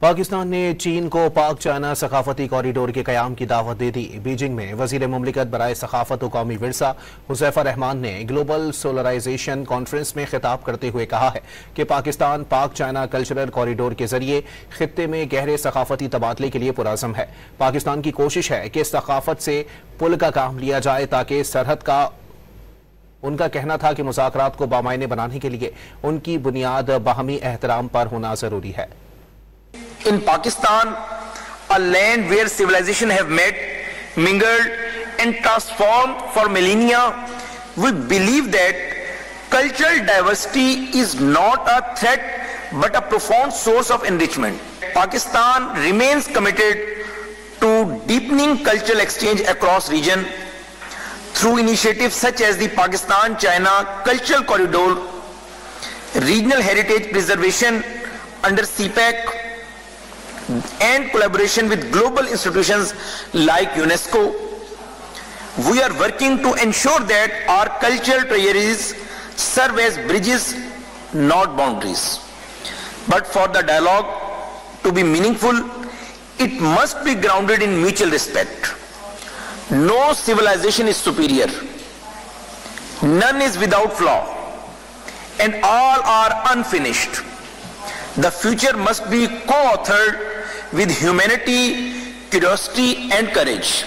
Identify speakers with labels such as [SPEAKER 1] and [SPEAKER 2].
[SPEAKER 1] पाकिस्तान ने चीन को पाक चाइना ثقافتی कॉरिडोर के क़याम की दावत दे दी। बीजिंग में वज़ीर मुमलिकत बराए सखाफत व कौमी विरसा हुज़ैफा रहमान ने ग्लोबल सोलराइजेशन कॉन्फ्रेंस में खिताब करते हुए कहा है कि पाकिस्तान पाक चाइना कल्चरल कॉरिडोर के जरिए खित्ते में गहरे सखाफती तबादले के लिए पुरअज़्म है। पाकिस्तान की कोशिश है कि सखाफत से पुल का काम लिया जाए ताकि सरहद का उनका कहना था कि मुज़ाकरात को बामायने बनाने के लिए उनकी बुनियाद बाहमी एहतराम पर होना जरूरी है।
[SPEAKER 2] In Pakistan, a land where civilization have met, mingled and transformed for millennia, we believe that cultural diversity is not a threat but a profound source of enrichment. Pakistan remains committed to deepening cultural exchange across region through initiatives such as the Pakistan-China Cultural Corridor, regional heritage preservation under CPEC, and collaboration with global institutions like UNESCO. We are working to ensure that our cultural treasuries serve as bridges, not boundaries. But for the dialogue to be meaningful, it must be grounded in mutual respect. No civilization is superior, none is without flaw, and all are unfinished. The future must be co-authored with humanity, curiosity and courage.